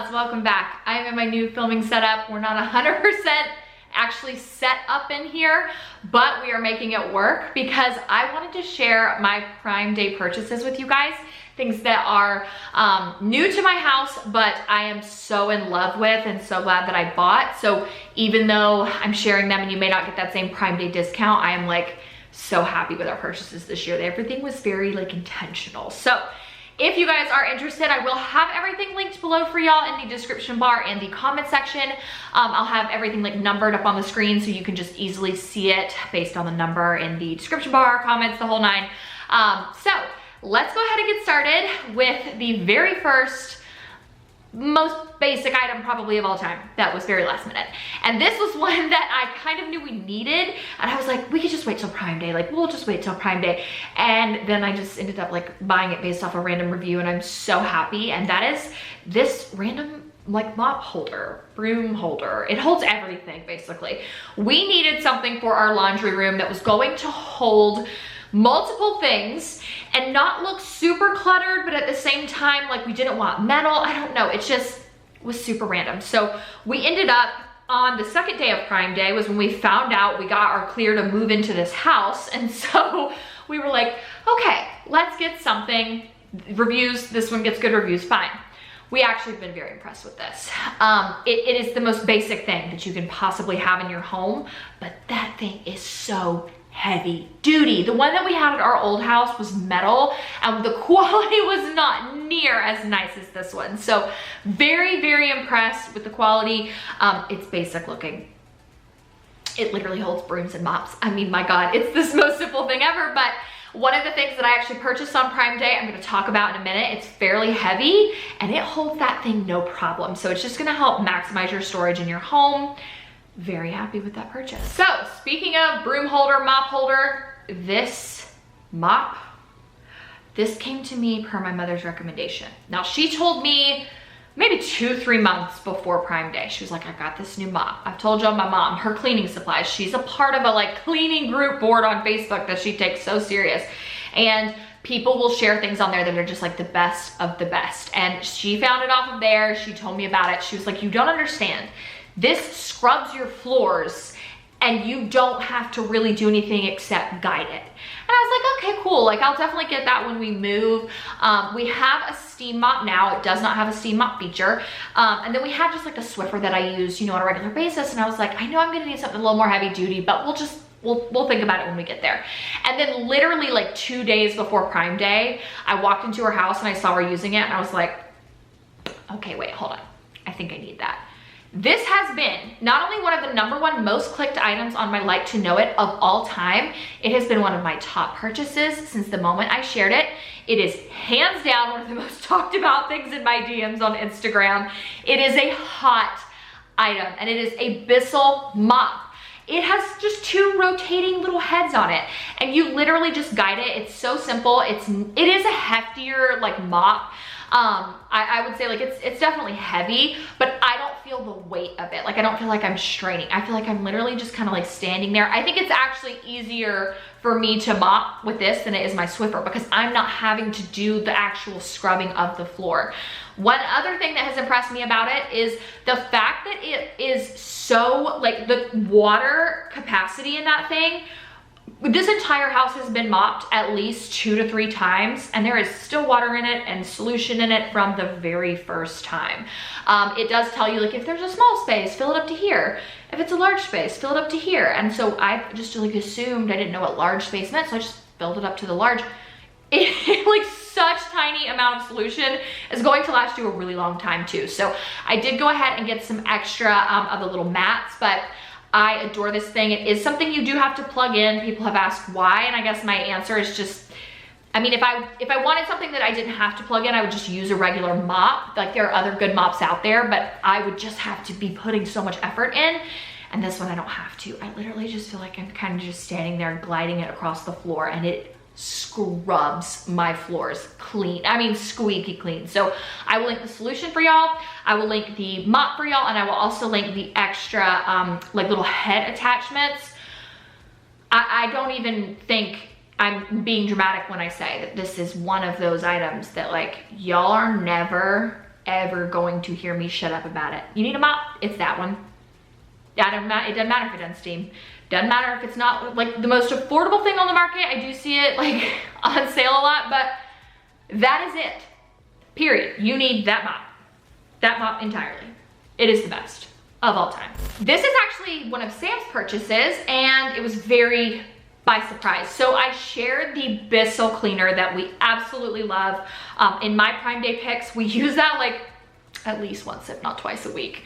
loves, welcome back. I am in my new filming setup. We're not 100% actually set up in here, but we are making it work because I wanted to share my Prime Day purchases with you guys. Things that are new to my house, but I am so in love with and so glad that I bought. So even though I'm sharing them and you may not get that same Prime Day discount, I am like so happy with our purchases this year. Everything was very like intentional. So if you guys are interested, I will have everything linked below for y'all in the description bar and the comment section. I'll have everything like numbered up on the screen so you can just easily see it based on the number in the description bar, comments, the whole nine. So let's go ahead and get started with the very first, most basic item probably of all time that was very last minute. And this was one that I kind of knew we needed, and I was like, we could just wait till Prime Day, like we'll just wait till Prime Day. And then I just ended up like buying it based off a random review, and I'm so happy. And that is this random like mop holder, broom holder. It holds everything basically. We needed something for our laundry room that was going to hold multiple things and not look super cluttered, but at the same time, like we didn't want metal. I don't know, it just was super random. So we ended up on the second day of Prime Day was when we found out we got our clear to move into this house. And so we were like, okay, let's get something. Reviews, this one gets good reviews, fine. We actually have been very impressed with this. It is the most basic thing that you can possibly have in your home, but that thing is so heavy duty. The one that we had at our old house was metal, and the quality was not near as nice as this one. So very, very impressed with the quality. It's basic looking. It literally holds brooms and mops. I mean, my God, it's the most simple thing ever. But one of the things that I actually purchased on Prime Day, I'm gonna talk about in a minute. It's fairly heavy and it holds that thing no problem. So it's just gonna help maximize your storage in your home. Very happy with that purchase. So speaking of broom holder, mop holder, this mop, this came to me per my mother's recommendation. Now she told me maybe 2-3 months before Prime Day. She was like, I got this new mop. I've told y'all my mom, her cleaning supplies. She's a part of a like cleaning group board on Facebook that she takes so serious. And people will share things on there that are just like the best of the best. And she found it off of there. She told me about it. She was like, you don't understand. This scrubs your floors and you don't have to really do anything except guide it. And I was like, okay, cool. Like I'll definitely get that when we move. We have a steam mop now. It does not have a steam mop feature. And then we have just like a Swiffer that I use, you know, on a regular basis. And I was like, I know I'm gonna need something a little more heavy duty, but we'll think about it when we get there. And then literally like 2 days before Prime Day, I walked into her house and I saw her using it and I was like, okay, wait, hold on. I think I need that. This has been not only one of the #1 most clicked items on my like to know it of all time, it has been one of my top purchases since the moment I shared it. It is hands down one of the most talked about things in my DMs on Instagram. It is a hot item and it is a Bissell mop. It has just 2 rotating little heads on it and you literally just guide it. It's so simple. It is a heftier like mop. I would say like it's definitely heavy, but I don't feel the weight of it. Like I don't feel like I'm straining. I feel like I'm literally just kind of like standing there. I think it's actually easier for me to mop with this than it is my Swiffer because I'm not having to do the actual scrubbing of the floor. One other thing that has impressed me about it is the fact that it is so like the water capacity in that thing. This entire house has been mopped at least 2 to 3 times and there is still water in it and solution in it from the very first time. It does tell you like if there's a small space, fill it up to here. If it's a large space, fill it up to here. And so I just like assumed I didn't know what large space meant, so I just filled it up to the large. Like such tiny amount of solution is going to last you a really long time too. So I did go ahead and get some extra of the little mats, but I adore this thing. It is something you do have to plug in. People have asked why, and I guess my answer is just, I mean, if I wanted something that I didn't have to plug in, I would just use a regular mop. Like there are other good mops out there, but I would just have to be putting so much effort in. And this one I don't have to. I literally just feel like I'm kind of just standing there gliding it across the floor and it scrubs my floors clean. I mean, squeaky clean. So I will link the solution for y'all. I will link the mop for y'all, and I will also link the extra like little head attachments. I don't even think I'm being dramatic when I say that this is one of those items that like y'all are never ever going to hear me shut up about it. You need a mop? It's that one. It doesn't matter if it doesn't steam. Doesn't matter if it's not like the most affordable thing on the market. I do see it like on sale a lot, but that is it. Period. You need that mop. That mop entirely. It is the best of all time. This is actually one of Sam's purchases, and it was very by surprise. So I shared the Bissell cleaner that we absolutely love in my Prime Day picks. We use that like at least once, if not twice a week.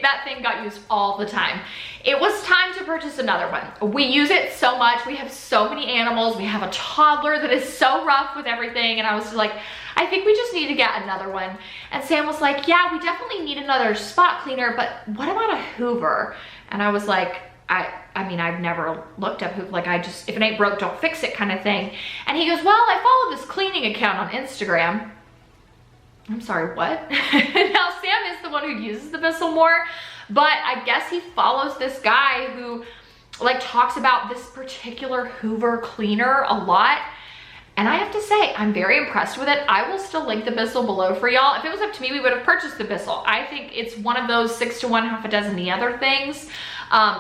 That thing got used all the time. It was time to purchase another one. We use it so much. We have so many animals. We have a toddler that is so rough with everything. And I was just like, I think we just need to get another one. And Sam was like, yeah, we definitely need another spot cleaner, but what about a Hoover? And I was like, I mean, I've never looked up Hoover, like if it ain't broke, don't fix it kind of thing. And he goes, well, I follow this cleaning account on Instagram. I'm sorry, what? Now Sam is the one who uses the Bissell more, but I guess he follows this guy who like talks about this particular Hoover cleaner a lot. And I have to say, I'm very impressed with it. I will still link the Bissell below for y'all. If it was up to me, we would have purchased the Bissell. I think it's one of those 6 to 1, half a dozen the other things.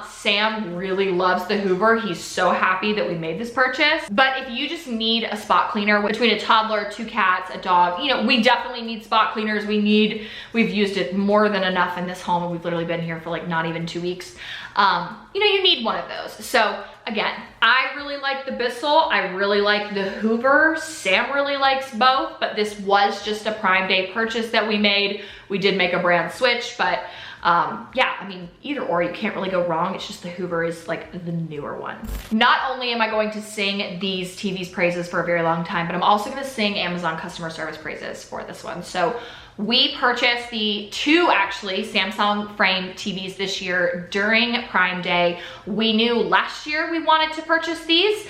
Sam really loves the Hoover. He's so happy that we made this purchase. But if you just need a spot cleaner between a toddler, 2 cats, a dog, you know, we definitely need spot cleaners. We've used it more than enough in this home, and we've literally been here for like not even 2 weeks. You know, you need one of those. So again, I really like the Bissell. I really like the Hoover. Sam really likes both, but this was just a Prime Day purchase that we made. We did make a brand switch, but yeah, I mean, either or, you can't really go wrong. It's just the Hoover is like the newer one. Not only am I going to sing these TVs praises for a very long time, but I'm also gonna sing Amazon customer service praises for this one. So we purchased the 2 actually Samsung frame TVs this year during Prime Day. We knew last year we wanted to purchase these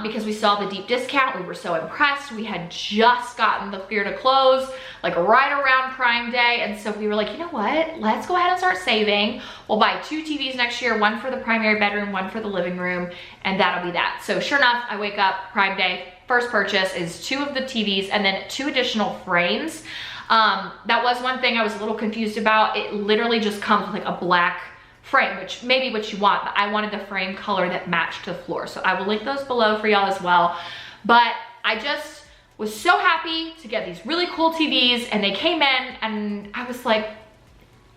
because we saw the deep discount. We were so impressed. We had just gotten the clear to close like right around Prime Day. And so we were like, you know what? Let's go ahead and start saving. We'll buy 2 TVs next year, one for the primary bedroom, one for the living room, and that'll be that. So sure enough, I wake up Prime Day, first purchase is 2 of the TVs and then 2 additional frames. That was one thing I was a little confused about. It literally just comes with like a black frame, which may be what you want, but I wanted the frame color that matched the floor. So I will link those below for y'all as well. But I just was so happy to get these really cool TVs, and they came in and I was like,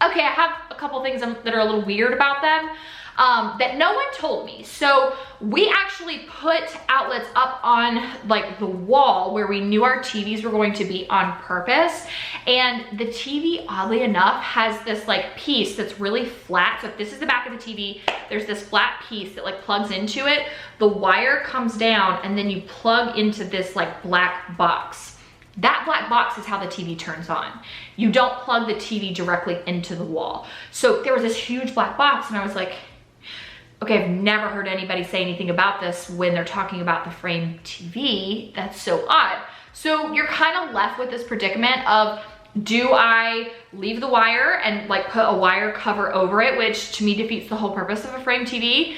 okay, I have a couple things that are a little weird about them. That no one told me. So we actually put outlets up on like the wall where we knew our TVs were going to be on purpose. And the TV, oddly enough, has this like piece that's really flat. So if this is the back of the TV, there's this flat piece that like plugs into it. The wire comes down and then you plug into this like black box. That black box is how the TV turns on. You don't plug the TV directly into the wall. So there was this huge black box and I was like, okay, I've never heard anybody say anything about this when they're talking about the frame TV. That's so odd. So you're kind of left with this predicament of, do I leave the wire and like put a wire cover over it, which to me defeats the whole purpose of a frame TV?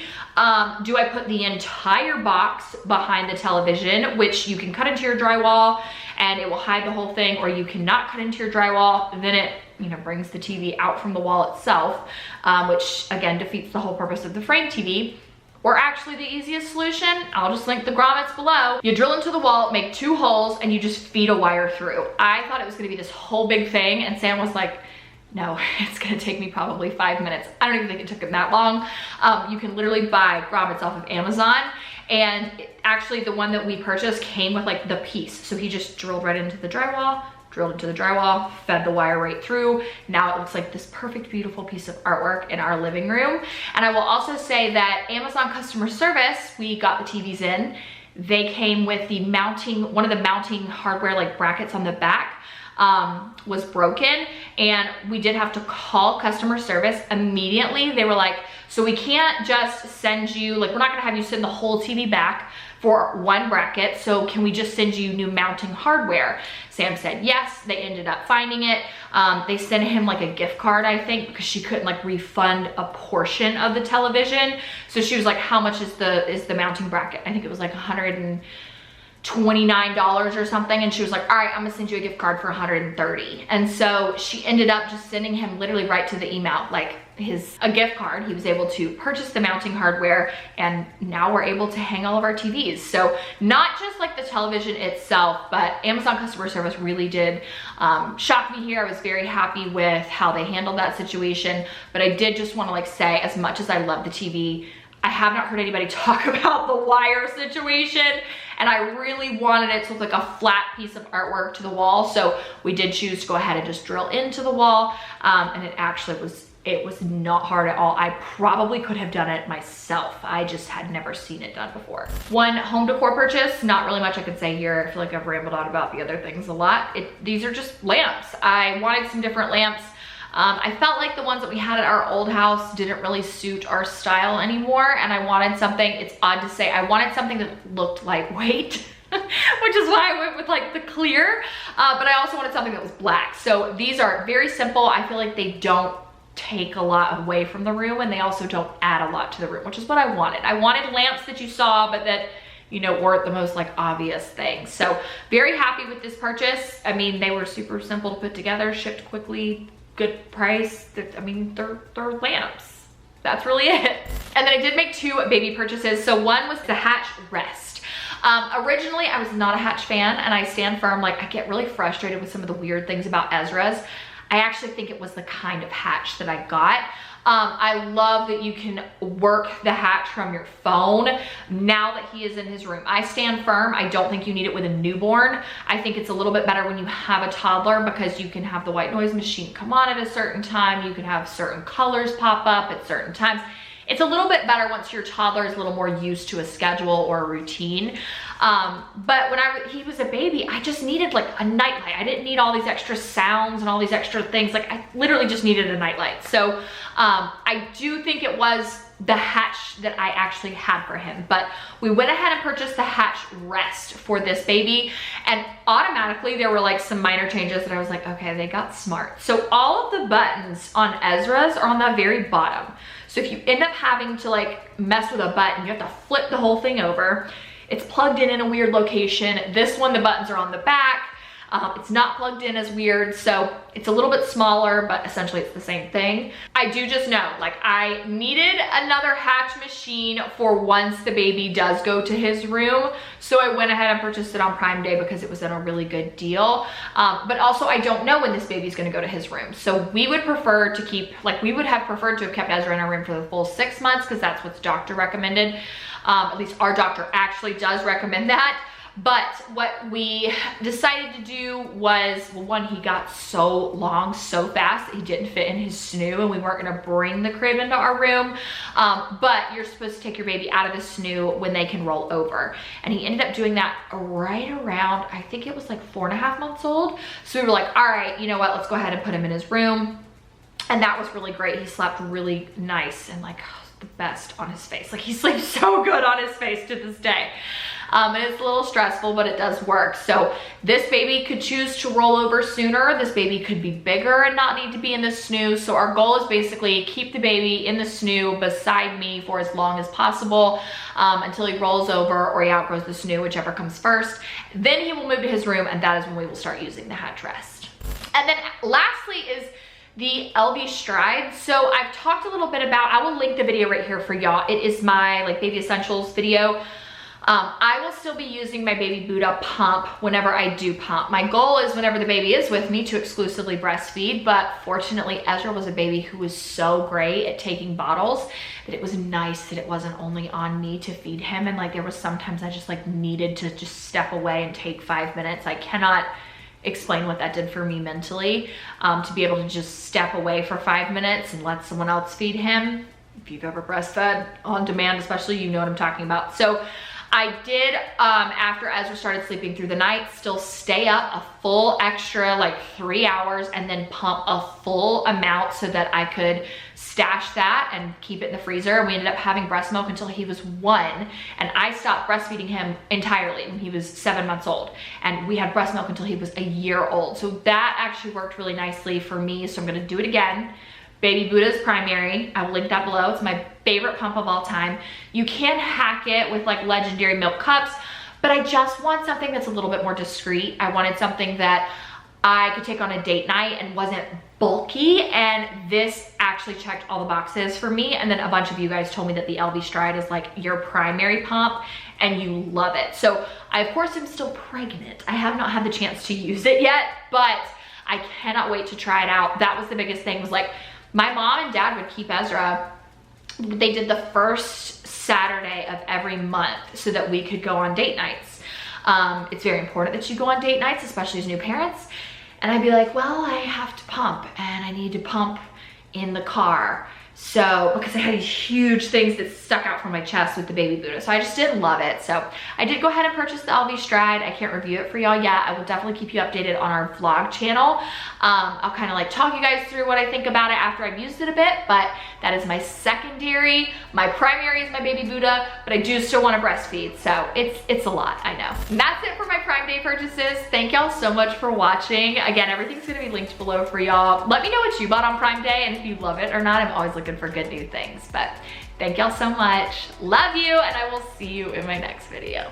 Do I put the entire box behind the television, which you can cut into your drywall and it will hide the whole thing, or you cannot cut into your drywall, then it, you know, brings the TV out from the wall itself, which again defeats the whole purpose of the frame TV. Or actually the easiest solution, I'll just link the grommets below. You drill into the wall, make 2 holes, and you just feed a wire through. I thought it was gonna be this whole big thing, and Sam was like, no, it's gonna take me probably 5 minutes. I don't even think it took him that long. You can literally buy grommets off of Amazon, and actually the one that we purchased came with like the piece. So he just drilled right into the drywall, fed the wire right through. Now it looks like this perfect, beautiful piece of artwork in our living room. And I will also say that Amazon customer service, we got the TVs in. They came with the mounting, one of the mounting hardware like brackets on the back was broken, and we did have to call customer service immediately. They were like, so we can't just send you, like, we're not gonna have you send the whole TV back for 1 bracket, so can we just send you new mounting hardware? Sam said yes. They ended up finding it. They sent him like a gift card, I think, because she couldn't like refund a portion of the television. So she was like, how much is the mounting bracket? I think it was like $29 or something, and she was like, all right, I'm gonna send you a gift card for 130. And so she ended up just sending him literally right to the email, like a gift card. He was able to purchase the mounting hardware, and now we're able to hang all of our TVs. So not just like the television itself, but Amazon customer service really did shock me here. I was very happy with how they handled that situation, but I did just want to like say, as much as I love the TV, I have not heard anybody talk about the wire situation, and I really wanted it to look like a flat piece of artwork to the wall. So we did choose to go ahead and just drill into the wall, and it actually was not hard at all. I probably could have done it myself. I just had never seen it done before. One home decor purchase, not really much I could say here. I feel like I've rambled on about the other things a lot. These are just lamps. I wanted some different lamps. I felt like the ones that we had at our old house didn't really suit our style anymore, and I wanted something, it's odd to say, I wanted something that looked lightweight, which is why I went with like the clear, but I also wanted something that was black. So these are very simple. I feel like they don't take a lot away from the room, and they also don't add a lot to the room, which is what I wanted. I wanted lamps that you saw, but that, you know, weren't the most like obvious things. So very happy with this purchase. I mean, they were super simple to put together, shipped quickly, good price. I mean, they're lamps. That's really it. And then I did make two baby purchases. So one was the hatch rest. Originally, I was not a hatch fan, and I stand firm, like I get really frustrated with some of the weird things about Ezra's. I actually think it was the kind of hatch that I got. I love that you can work the hatch from your phone now that he is in his room. I stand firm. I don't think you need it with a newborn. I think it's a little bit better when you have a toddler, because you can have the white noise machine come on at a certain time. You can have certain colors pop up at certain times. It's a little bit better once your toddler is a little more used to a schedule or a routine. But when he was a baby, I just needed like a nightlight. I didn't need all these extra sounds and all these extra things. Like I literally just needed a nightlight. So I do think it was the hatch that I actually had for him. But we went ahead and purchased the hatch rest for this baby, and automatically there were like some minor changes that I was like, okay, they got smart. So all of the buttons on Ezra's are on the very bottom. So if you end up having to like mess with a button, you have to flip the whole thing over. It's plugged in a weird location. This one, the buttons are on the back. It's not plugged in as weird, so it's a little bit smaller, but essentially it's the same thing. I do just know, like, I needed another hatch machine for once the baby does go to his room, so I went ahead and purchased it on Prime Day because it was in a really good deal. But also, I don't know when this baby's gonna go to his room, so we would prefer to keep, like, we would have preferred to have kept Ezra in our room for the full 6 months, because that's what the doctor recommended. At least our doctor actually does recommend that. But what we decided to do was, well, one, he got so long so fast that he didn't fit in his snoo, and we weren't gonna bring the crib into our room. But you're supposed to take your baby out of the snoo when they can roll over. And he ended up doing that right around, I think it was like 4.5 months old. So we were like, all right, you know what, let's go ahead and put him in his room. And that was really great. He slept really nice and like the best on his face. Like he sleeps so good on his face to this day. And it's a little stressful, but it does work. So this baby could choose to roll over sooner. This baby could be bigger and not need to be in the snoo. So our goal is basically keep the baby in the snoo beside me for as long as possible, until he rolls over or he outgrows the snoo, whichever comes first. Then he will move to his room, and that is when we will start using the hatch rest. And then lastly is the LV Stride. So I've talked a little bit about, I will link the video right here for y'all. It is my like baby essentials video. I will still be using my baby Buddha pump whenever I do pump. My goal is whenever the baby is with me to exclusively breastfeed, but fortunately Ezra was a baby who was so great at taking bottles that it was nice that it wasn't only on me to feed him. And like there was sometimes I just like needed to just step away and take 5 minutes. I cannot explain what that did for me mentally, to be able to just step away for 5 minutes and let someone else feed him. If you've ever breastfed on demand especially, you know what I'm talking about. So I did, after Ezra started sleeping through the night, still stay up a full extra like 3 hours and then pump a full amount so that I could stash that and keep it in the freezer. And we ended up having breast milk until he was 1, and I stopped breastfeeding him entirely when he was 7 months old. And we had breast milk until he was a year old. So that actually worked really nicely for me. So I'm gonna do it again. Baby Buddha's primary. I will link that below. It's my favorite pump of all time. You can hack it with like legendary milk cups, but I just want something that's a little bit more discreet. I wanted something that I could take on a date night and wasn't bulky, and this actually checked all the boxes for me. And then a bunch of you guys told me that the LV Stride is like your primary pump and you love it. So I, of course, am still pregnant. I have not had the chance to use it yet, but I cannot wait to try it out. That was the biggest thing, was like my mom and dad would keep Ezra. They did the first Saturday of every month so that we could go on date nights. It's very important that you go on date nights, especially as new parents. And I'd be like, well, I have to pump and I need to pump in the car. So, because I had these huge things that stuck out from my chest with the baby Buddha. So I just didn't love it. So I did go ahead and purchase the LV Stride. I can't review it for y'all yet. I will definitely keep you updated on our vlog channel. I'll kind of like talk you guys through what I think about it after I've used it a bit, but that is my secondary. My primary is my baby Buddha, but I do still want to breastfeed. So it's a lot, I know. And that's it for my Prime Day purchases. Thank y'all so much for watching. Again, everything's gonna be linked below for y'all. Let me know what you bought on Prime Day and if you love it or not. I'm always looking for good new things, but thank y'all so much. Love you, and I will see you in my next video.